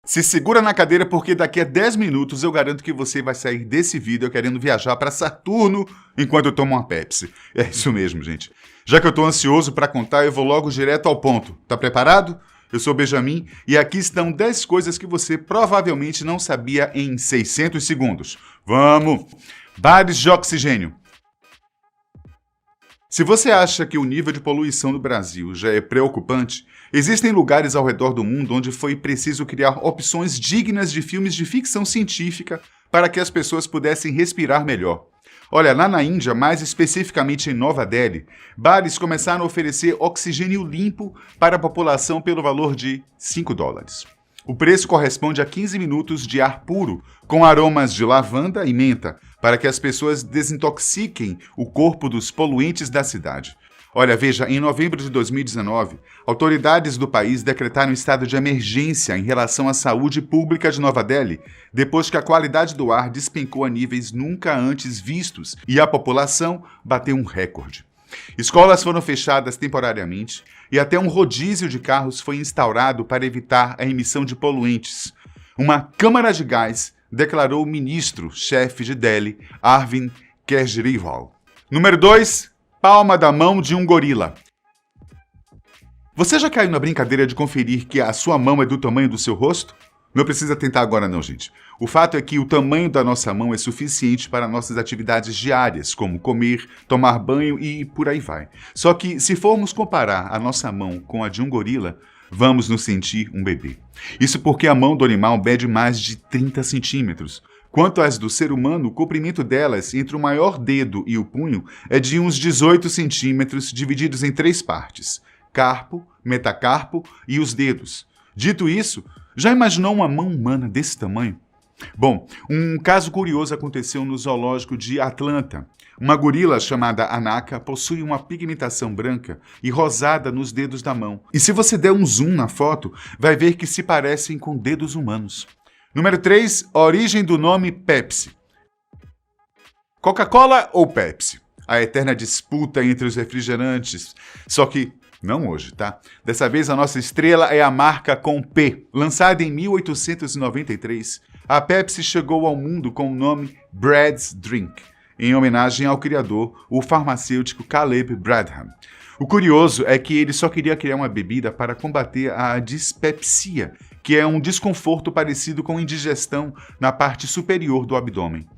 Se segura na cadeira porque daqui a 10 minutos eu garanto que você vai sair desse vídeo querendo viajar para Saturno enquanto eu tomo uma Pepsi. É isso mesmo, gente. Já que eu tô ansioso para contar, eu vou logo direto ao ponto. Tá preparado? Eu sou o Benjamin e aqui estão 10 coisas que você provavelmente não sabia em 600 segundos. Vamos! Bares de oxigênio. Se você acha que o nível de poluição no Brasil já é preocupante, existem lugares ao redor do mundo onde foi preciso criar opções dignas de filmes de ficção científica para que as pessoas pudessem respirar melhor. Olha, lá na Índia, mais especificamente em Nova Delhi, bares começaram a oferecer oxigênio limpo para a população pelo valor de $5. O preço corresponde a 15 minutos de ar puro, com aromas de lavanda e menta, para que as pessoas desintoxiquem o corpo dos poluentes da cidade. Olha, veja, em novembro de 2019, autoridades do país decretaram estado de emergência em relação à saúde pública de Nova Delhi, depois que a qualidade do ar despencou a níveis nunca antes vistos e a população bateu um recorde. Escolas foram fechadas temporariamente e até um rodízio de carros foi instaurado para evitar a emissão de poluentes. Uma câmara de gás declarou o ministro-chefe de Delhi, Arvind Kejriwal. Número 2. Palma da mão de um gorila. Você já caiu na brincadeira de conferir que a sua mão é do tamanho do seu rosto? Não precisa tentar agora não, gente. O fato é que o tamanho da nossa mão é suficiente para nossas atividades diárias, como comer, tomar banho e por aí vai. Só que se formos comparar a nossa mão com a de um gorila, vamos nos sentir um bebê. Isso porque a mão do animal mede mais de 30 centímetros. Quanto às do ser humano, o comprimento delas entre o maior dedo e o punho é de uns 18 centímetros, divididos em 3 partes: carpo, metacarpo e os dedos. Dito isso, já imaginou uma mão humana desse tamanho? Bom, um caso curioso aconteceu no zoológico de Atlanta. Uma gorila chamada Anaka possui uma pigmentação branca e rosada nos dedos da mão. E se você der um zoom na foto, vai ver que se parecem com dedos humanos. Número 3. Origem do nome Pepsi. Coca-Cola ou Pepsi? A eterna disputa entre os refrigerantes. Só que não hoje, tá? Dessa vez a nossa estrela é a marca com P. Lançada em 1893, a Pepsi chegou ao mundo com o nome Brad's Drink, em homenagem ao criador, o farmacêutico Caleb Bradham. O curioso é que ele só queria criar uma bebida para combater a dispepsia, que é um desconforto parecido com indigestão na parte superior do abdômen.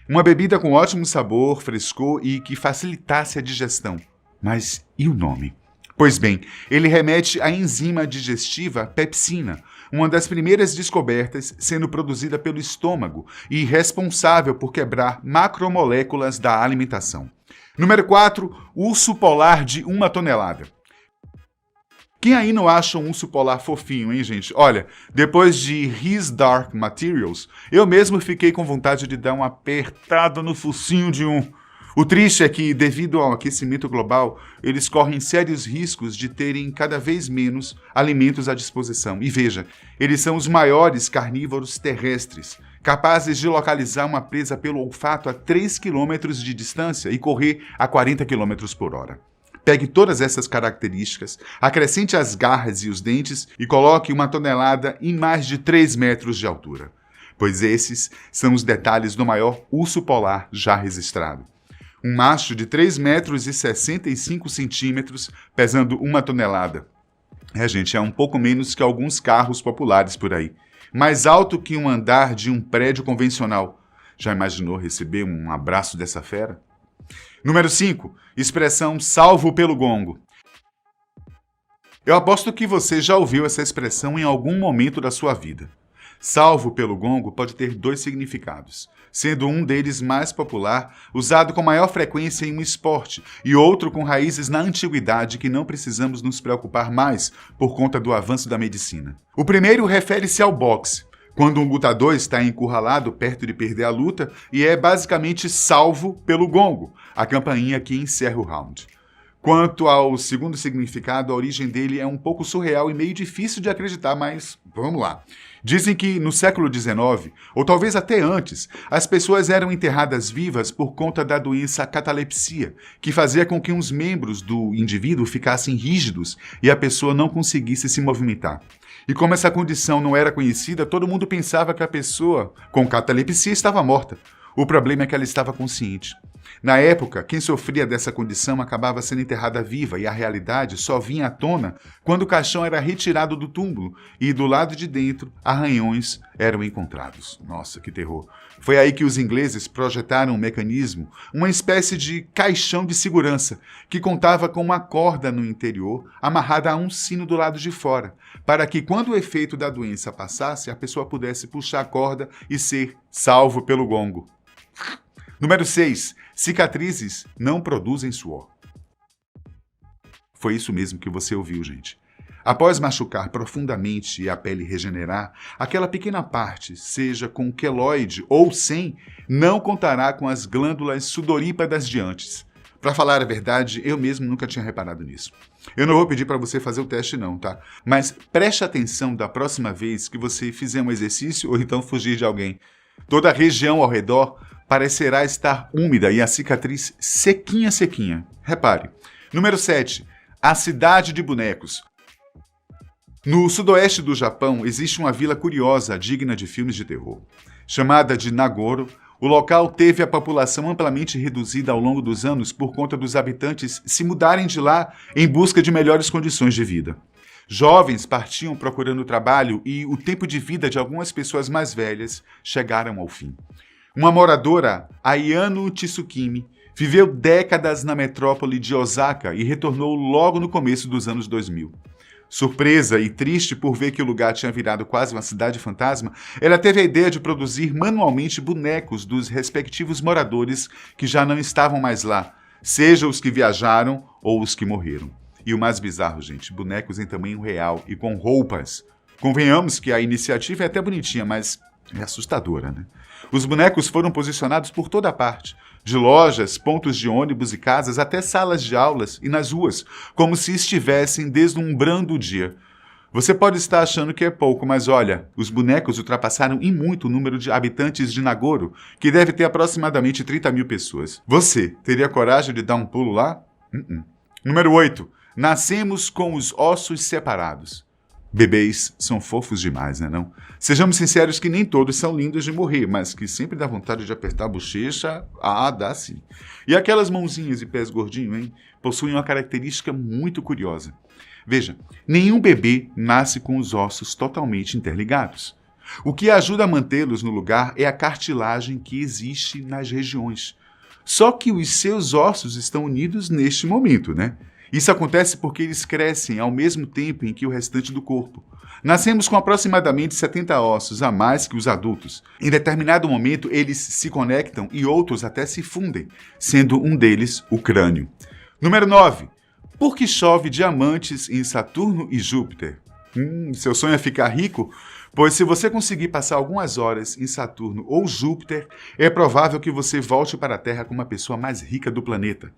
Uma bebida com ótimo sabor, frescor e que facilitasse a digestão. Mas e o nome? Pois bem, ele remete à enzima digestiva pepsina, uma das primeiras descobertas sendo produzida pelo estômago e responsável por quebrar macromoléculas da alimentação. Número 4. Urso polar de 1 tonelada. Quem aí não acha um urso polar fofinho, hein, gente? Olha, depois de His Dark Materials, eu mesmo fiquei com vontade de dar uma apertada no focinho de um. O triste é que, devido ao aquecimento global, eles correm sérios riscos de terem cada vez menos alimentos à disposição. E veja, eles são os maiores carnívoros terrestres, capazes de localizar uma presa pelo olfato a 3 km de distância e correr a 40 km por hora. Pegue todas essas características, acrescente as garras e os dentes e coloque 1 tonelada em mais de 3 metros de altura. Pois esses são os detalhes do maior urso polar já registrado. Um macho de 3 metros e 65 centímetros, pesando 1 tonelada. Gente, é um pouco menos que alguns carros populares por aí. Mais alto que um andar de um prédio convencional. Já imaginou receber um abraço dessa fera? Número 5. Expressão salvo pelo gongo. Eu aposto que você já ouviu essa expressão em algum momento da sua vida. Salvo pelo gongo pode ter 2 significados, sendo um deles mais popular, usado com maior frequência em um esporte, e outro com raízes na antiguidade que não precisamos nos preocupar mais por conta do avanço da medicina. O primeiro refere-se ao boxe, quando um lutador está encurralado perto de perder a luta e é basicamente salvo pelo gongo, a campainha que encerra o round. Quanto ao segundo significado, a origem dele é um pouco surreal e meio difícil de acreditar, mas vamos lá. Dizem que no século XIX, ou talvez até antes, as pessoas eram enterradas vivas por conta da doença catalepsia, que fazia com que uns membros do indivíduo ficassem rígidos e a pessoa não conseguisse se movimentar. E como essa condição não era conhecida, todo mundo pensava que a pessoa com catalepsia estava morta. O problema é que ela estava consciente. Na época, quem sofria dessa condição acabava sendo enterrada viva e a realidade só vinha à tona quando o caixão era retirado do túmulo e do lado de dentro arranhões eram encontrados. Nossa, que terror! Foi aí que os ingleses projetaram um mecanismo, uma espécie de caixão de segurança, que contava com uma corda no interior amarrada a um sino do lado de fora, para que quando o efeito da doença passasse, a pessoa pudesse puxar a corda e ser salvo pelo gongo. Número 6. Cicatrizes não produzem suor. Foi isso mesmo que você ouviu, gente. Após machucar profundamente e a pele regenerar, aquela pequena parte, seja com queloide ou sem, não contará com as glândulas sudorípadas de antes. Para falar a verdade, eu mesmo nunca tinha reparado nisso. Eu não vou pedir para você fazer o teste não, tá? Mas preste atenção da próxima vez que você fizer um exercício ou então fugir de alguém. Toda a região ao redor parecerá estar úmida e a cicatriz sequinha. Repare. Número 7. A cidade de bonecos. No sudoeste do Japão existe uma vila curiosa digna de filmes de terror. Chamada de Nagoro, o local teve a população amplamente reduzida ao longo dos anos por conta dos habitantes se mudarem de lá em busca de melhores condições de vida. Jovens partiam procurando trabalho e o tempo de vida de algumas pessoas mais velhas chegaram ao fim. Uma moradora, Ayano Tsukimi, viveu décadas na metrópole de Osaka e retornou logo no começo dos anos 2000. Surpresa e triste por ver que o lugar tinha virado quase uma cidade fantasma, ela teve a ideia de produzir manualmente bonecos dos respectivos moradores que já não estavam mais lá, seja os que viajaram ou os que morreram. E o mais bizarro, gente, bonecos em tamanho real e com roupas. Convenhamos que a iniciativa é até bonitinha, mas é assustadora, né? Os bonecos foram posicionados por toda parte, de lojas, pontos de ônibus e casas até salas de aulas e nas ruas, como se estivessem deslumbrando o dia. Você pode estar achando que é pouco, mas olha, os bonecos ultrapassaram em muito o número de habitantes de Nagoro, que deve ter aproximadamente 30 mil pessoas. Você teria coragem de dar um pulo lá? Número 8. Nascemos com os ossos separados. Bebês são fofos demais, né não? Sejamos sinceros que nem todos são lindos de morrer, mas que sempre dá vontade de apertar a bochecha, dá sim. E aquelas mãozinhas e pés gordinhos, hein? Possuem uma característica muito curiosa. Veja, nenhum bebê nasce com os ossos totalmente interligados. O que ajuda a mantê-los no lugar é a cartilagem que existe nas regiões. Só que os seus ossos estão unidos neste momento, né? Isso acontece porque eles crescem ao mesmo tempo em que o restante do corpo. Nascemos com aproximadamente 70 ossos a mais que os adultos. Em determinado momento, eles se conectam e outros até se fundem, sendo um deles o crânio. Número 9. Por que chove diamantes em Saturno e Júpiter? Seu sonho é ficar rico? Pois se você conseguir passar algumas horas em Saturno ou Júpiter, é provável que você volte para a Terra como a pessoa mais rica do planeta.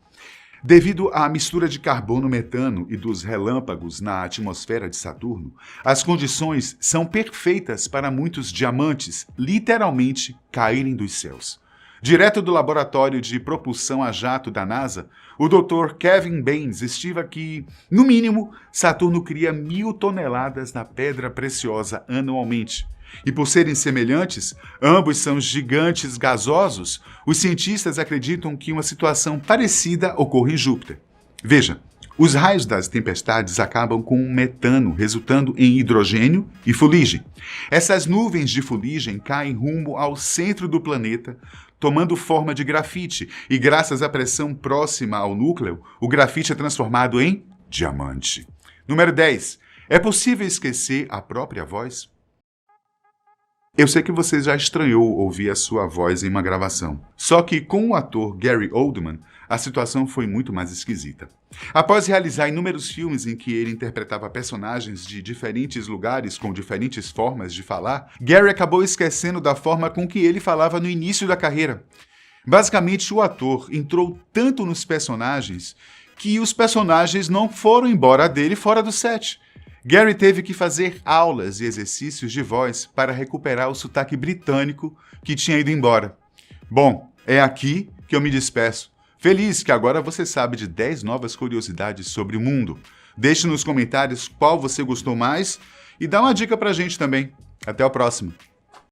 Devido à mistura de carbono, metano e dos relâmpagos na atmosfera de Saturno, as condições são perfeitas para muitos diamantes literalmente caírem dos céus. Direto do laboratório de propulsão a jato da NASA, o Dr. Kevin Baines estima que, no mínimo, Saturno cria 1.000 toneladas da pedra preciosa anualmente. E por serem semelhantes, ambos são gigantes gasosos, os cientistas acreditam que uma situação parecida ocorre em Júpiter. Veja, os raios das tempestades acabam com metano, resultando em hidrogênio e fuligem. Essas nuvens de fuligem caem rumo ao centro do planeta, tomando forma de grafite, e graças à pressão próxima ao núcleo, o grafite é transformado em diamante. Número 10. É possível esquecer a própria voz? Eu sei que você já estranhou ouvir a sua voz em uma gravação. Só que com o ator Gary Oldman, a situação foi muito mais esquisita. Após realizar inúmeros filmes em que ele interpretava personagens de diferentes lugares com diferentes formas de falar, Gary acabou esquecendo da forma com que ele falava no início da carreira. Basicamente, o ator entrou tanto nos personagens que os personagens não foram embora dele fora do set. Gary teve que fazer aulas e exercícios de voz para recuperar o sotaque britânico que tinha ido embora. Bom, é aqui que eu me despeço. Feliz que agora você sabe de 10 novas curiosidades sobre o mundo. Deixe nos comentários qual você gostou mais E dá uma dica pra gente também. Até o próximo.